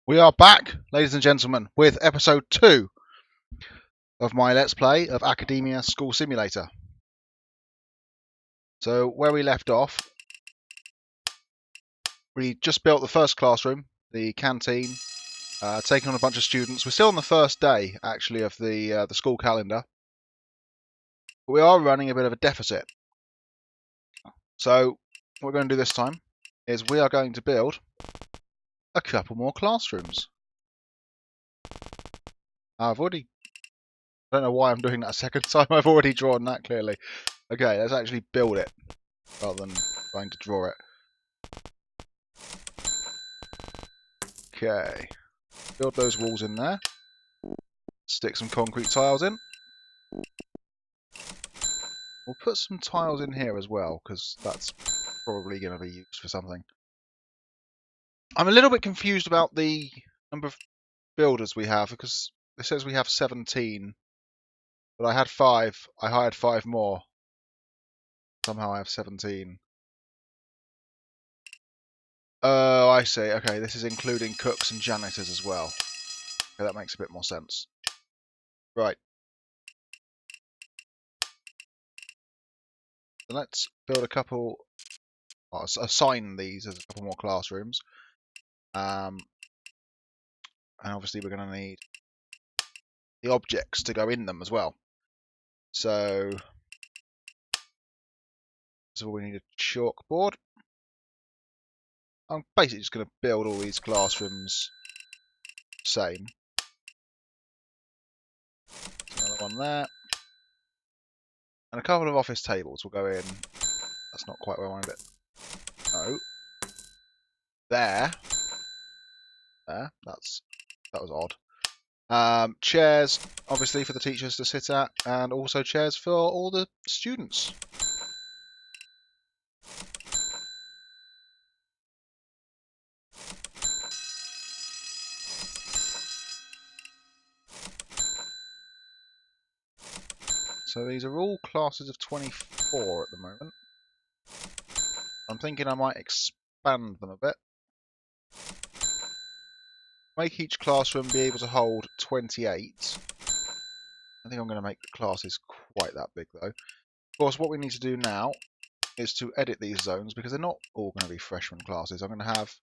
We are back, ladies and gentlemen, with episode 2 of my Let's Play of Academia School Simulator. So, where we left off, we just built the first classroom, the canteen, taking on a bunch of students. We're still on the first day, actually, of the school calendar. But we are running a bit of a deficit. So, what we're going to do this time is we are going to build a couple more classrooms. I don't know why I'm doing that a second time. I've already drawn that clearly. Okay, let's actually build it rather than trying to draw it. Okay, build those walls in there. Stick some concrete tiles in. We'll put some tiles in here as well, because that's probably going to be used for something. I'm a little bit confused about the number of builders we have, because it says we have 17, but I had 5. I hired 5 more. Somehow I have 17. Oh, I see. Okay, this is including cooks and janitors as well. Okay, that makes a bit more sense. Right. So let's build a couple, assign these as a couple more classrooms. And obviously we're going to need the objects to go in them as well. So we need a chalkboard. I'm basically just going to build all these classrooms same. Another one there. And a couple of office tables will go in. That's not quite where I wanted it. No. There. There. That was odd. Chairs, obviously, for the teachers to sit at, and also chairs for all the students. So these are all classes of 24 at the moment. I'm thinking I might expand them a bit. Make each classroom be able to hold 28. I think I'm going to make the classes quite that big though. Of course, what we need to do now is to edit these zones, because they're not all going to be freshman classes. I'm going to have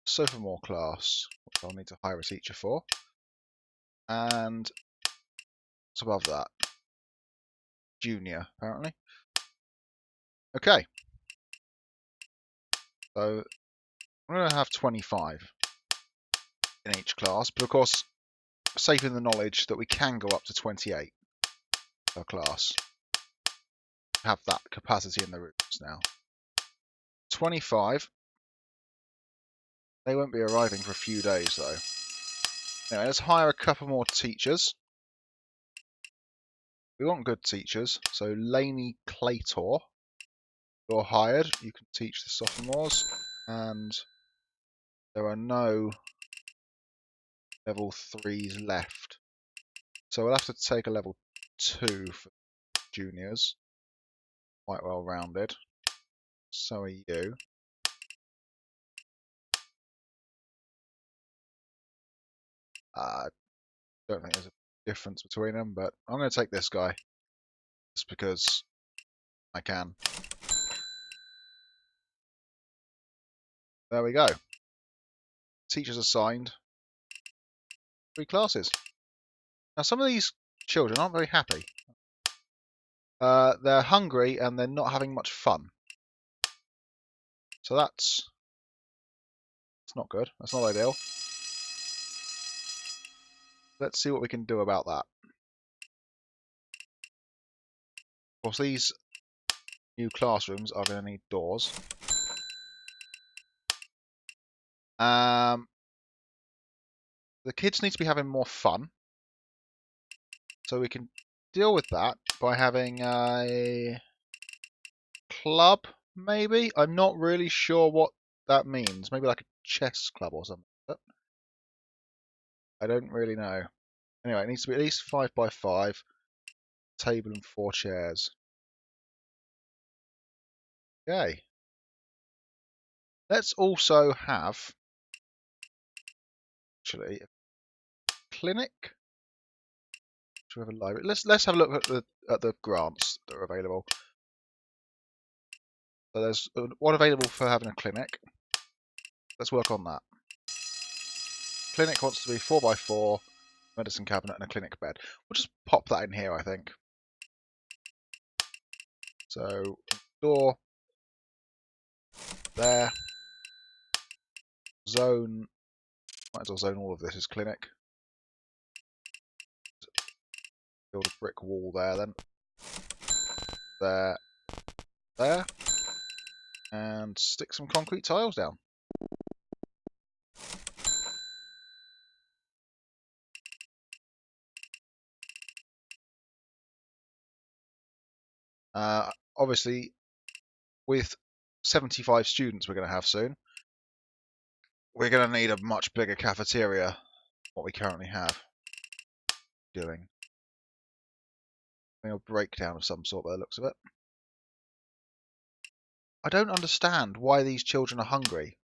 sophomore class, which I'll need to hire a teacher for. And what's above that? Junior, apparently. Okay. So I'm going to have 25 in each class, but of course, safe in the knowledge that we can go up to 28 per class. Have that capacity in the rooms now. 25. They won't be arriving for a few days though. Anyway, let's hire a couple more teachers. We want good teachers. So Laney Claytor, you're hired. You can teach the sophomores, and there are no level 3s left. So we'll have to take a level 2 for juniors. Quite well rounded. So are you. Don't think there's a difference between them, but I'm going to take this guy just because I can. There we go. Teachers assigned. 3 classes. Now some of these children aren't very happy. They're hungry and they're not having much fun. So that's not good. That's not ideal. Let's see what we can do about that. Of course, these new classrooms are going to need doors. The kids need to be having more fun. So we can deal with that by having a club, maybe? I'm not really sure what that means. Maybe like a chess club or something. But I don't really know. Anyway, it needs to be at least 5 by 5. Table and 4 chairs. Okay. Let's also have actually clinic. Do we have a library? Let's have a look at the grants that are available. So there's one available for having a clinic. Let's work on that. Clinic wants to be 4x4, medicine cabinet, and a clinic bed. We'll just pop that in here, I think. So door there. Zone. Might as well zone all of this as clinic. Build a brick wall there then. There. There. And stick some concrete tiles down. Obviously, with 75 students we're going to have soon, we're going to need a much bigger cafeteria than what we currently have. Doing a breakdown of some sort by the looks of it. I don't understand why these children are hungry.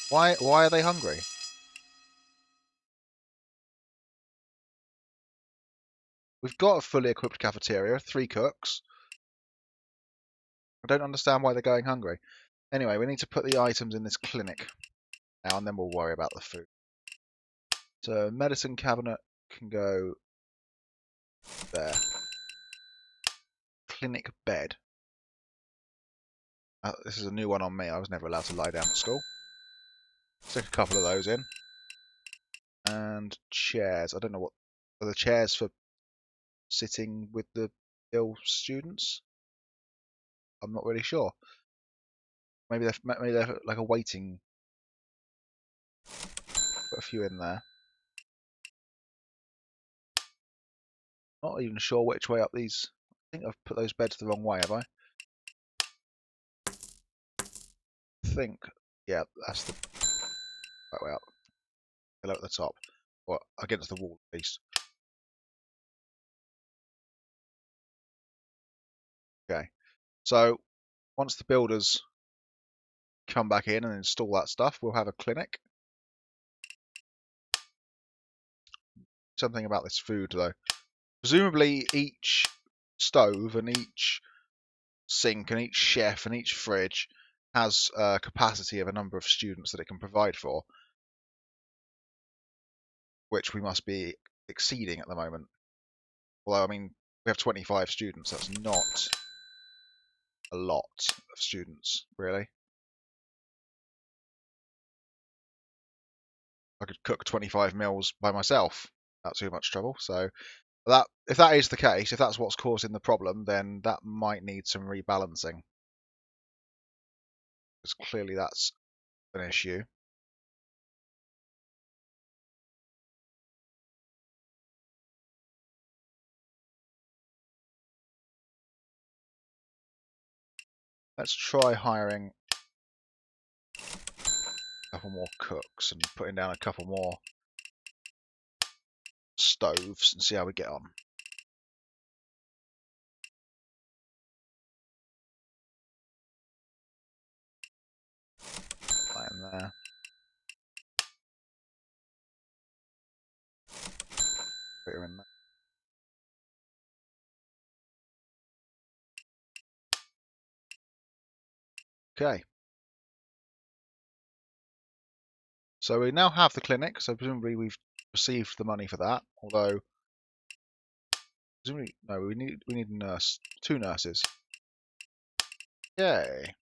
Why are they hungry? We've got a fully equipped cafeteria, 3 cooks. I don't understand why they're going hungry. Anyway, we need to put the items in this clinic now, and then we'll worry about the food. So medicine cabinet can go there. Clinic bed. This is a new one on me. I was never allowed to lie down at school. Stick a couple of those in. And chairs. I don't know what are the chairs for sitting with the ill students. I'm not really sure. Maybe they're like a waiting. Put a few in there. Not even sure which way up these. I think I've put those beds the wrong way, have I? Think. Yeah, that's the right way up. Below at the top. Or against the wall, at least. Okay. So, once the builders come back in and install that stuff, we'll have a clinic. Something about this food, though. Presumably, each stove and each sink and each chef and each fridge has a capacity of a number of students that it can provide for, which we must be exceeding at the moment. Although, I mean, we have 25 students. That's not a lot of students, really. I could cook 25 meals by myself without too much trouble. So that, if that is the case, if that's what's causing the problem, then that might need some rebalancing. Because clearly that's an issue. Let's try hiring a couple more cooks and putting down a couple more stoves and see how we get on. Right in there. Put her in there. Okay. So we now have the clinic, so presumably we've received the money for that, although presumably no, we need a nurse. 2 nurses. Yay.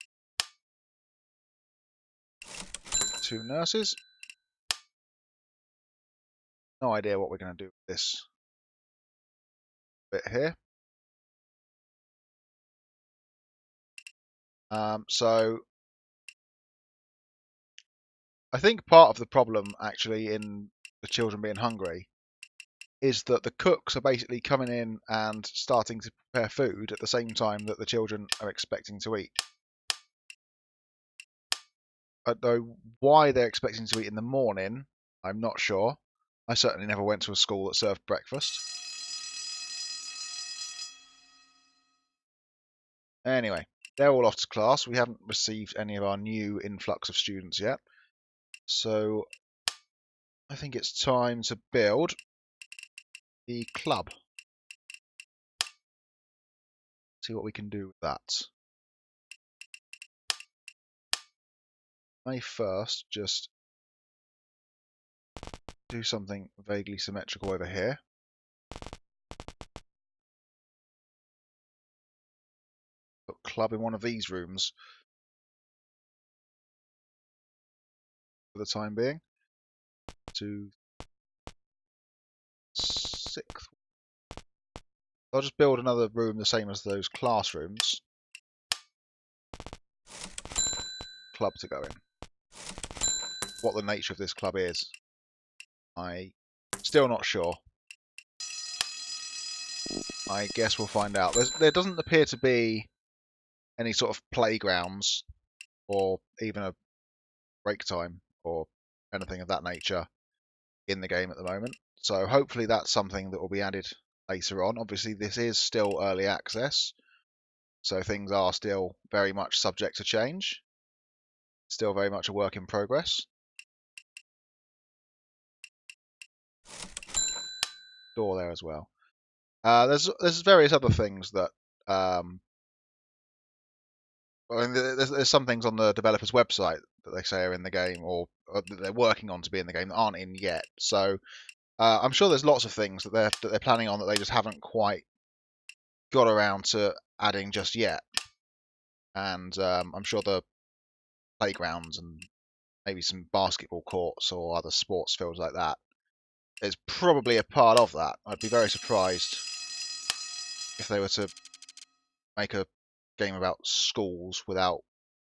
2 nurses. No idea what we're going to do with this bit here. So I think part of the problem actually in the children being hungry is that the cooks are basically coming in and starting to prepare food at the same time that the children are expecting to eat. Though why they're expecting to eat in the morning, I'm not sure. I certainly never went to a school that served breakfast. Anyway, they're all off to class. We haven't received any of our new influx of students yet. So I think it's time to build the club. See what we can do with that. May first just do something vaguely symmetrical over here. Put club in one of these rooms for the time being. To 6th. I'll just build another room the same as those classrooms. Club to go in. What the nature of this club is, I'm still not sure. I guess we'll find out. There doesn't appear to be any sort of playgrounds or even a break time or anything of that nature in the game at the moment. So hopefully that's something that will be added later on. Obviously this is still early access, so things are still very much subject to change. Still very much a work in progress. Door there as well. There's various other things that I mean, there's some things on the developer's website that they say are in the game or that they're working on to be in the game that aren't in yet. So I'm sure there's lots of things that they're planning on that they just haven't quite got around to adding just yet. And I'm sure the playgrounds and maybe some basketball courts or other sports fields like that is probably a part of that. I'd be very surprised if they were to make a game about schools without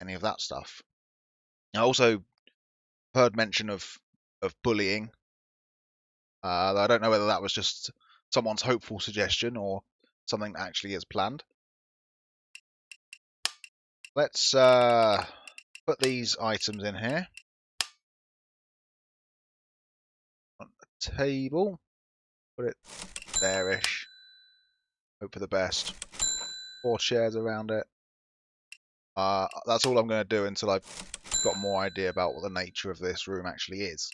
any of that stuff. I also heard mention of bullying. I don't know whether that was just someone's hopeful suggestion or something that actually is planned. Let's put these items in here on the table. Put it there-ish. Hope for the best. 4 chairs around it. That's all I'm going to do until I've got more idea about what the nature of this room actually is.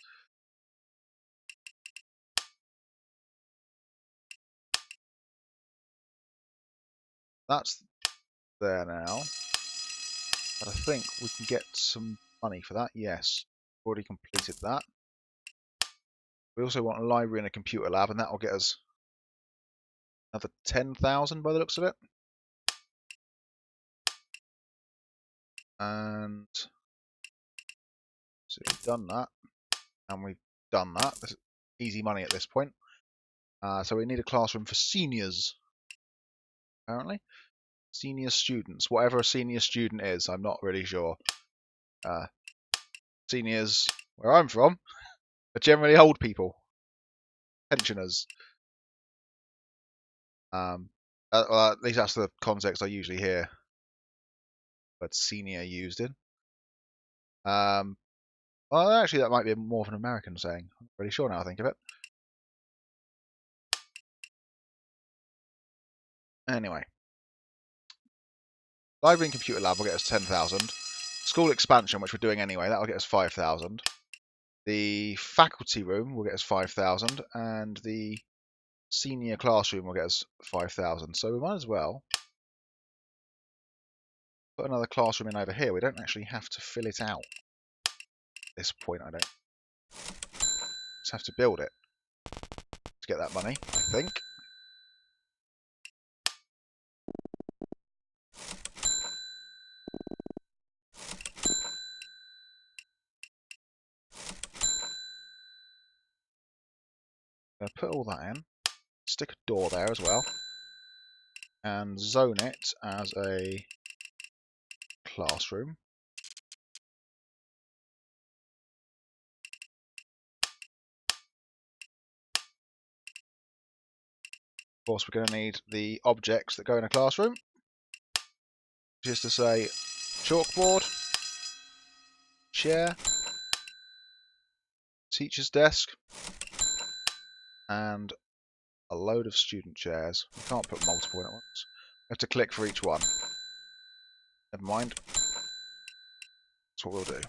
That's there now. But I think we can get some money for that. Yes, already completed that. We also want a library and a computer lab, and that will get us another 10,000 by the looks of it. And so we've done that, and we've done that. This is easy money at this point. So we need a classroom for seniors, apparently. Senior students, whatever a senior student is, I'm not really sure. Seniors, where I'm from, are generally old people, pensioners. Well, at least that's the context I usually hear but senior used in. Well, actually, that might be more of an American saying. I'm not really sure now I think of it. Anyway. Library and computer lab will get us 10,000. School expansion, which we're doing anyway, that will get us 5,000. The faculty room will get us 5,000. And the senior classroom will get us 5,000. So we might as well put another classroom in over here. We don't actually have to fill it out at this point, I don't. Just have to build it to get that money, I think. I'm going to put all that in. Stick a door there as well. And zone it as a classroom. Of course, we're going to need the objects that go in a classroom, which is to say chalkboard, chair, teacher's desk, and a load of student chairs. We can't put multiple in at once. We have to click for each one. Never mind. That's what we'll do.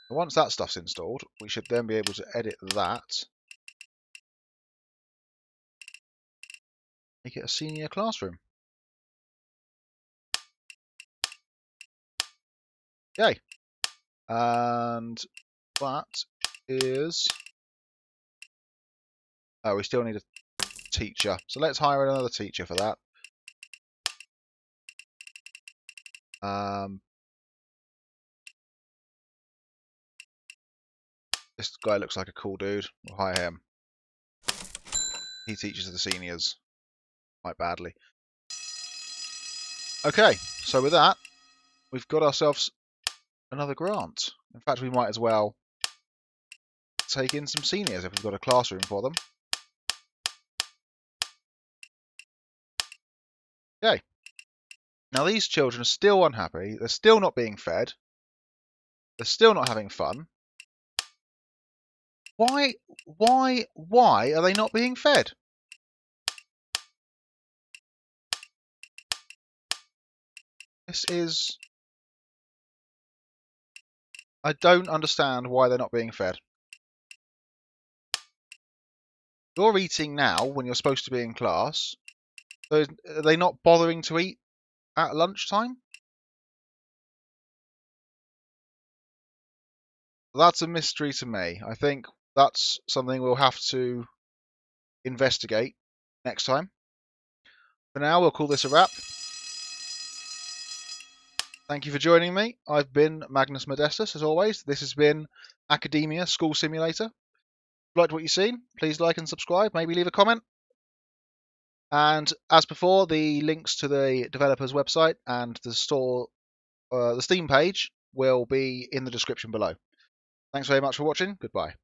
Once that stuff's installed, we should then be able to edit that. Make it a senior classroom. Yay! And that is... Oh, we still need a teacher. So let's hire another teacher for that. This guy looks like a cool dude. We'll hire him. He teaches the seniors quite badly. Okay, so with that, we've got ourselves another grant. In fact, we might as well take in some seniors if we've got a classroom for them. Okay. Now these children are still unhappy. They're still not being fed. They're still not having fun. Why are they not being fed? This is... I don't understand why they're not being fed. You're eating now when you're supposed to be in class. So are they not bothering to eat at lunchtime? That's a mystery to me. I think that's something we'll have to investigate next time. For now, we'll call this a wrap. Thank you for joining me. I've been Magnus Modestus, as always. This has been Academia School Simulator. If you liked what you've seen, please like and subscribe. Maybe leave a comment. And as before, the links to the developer's website and the store, the Steam page, will be in the description below. Thanks very much for watching. Goodbye.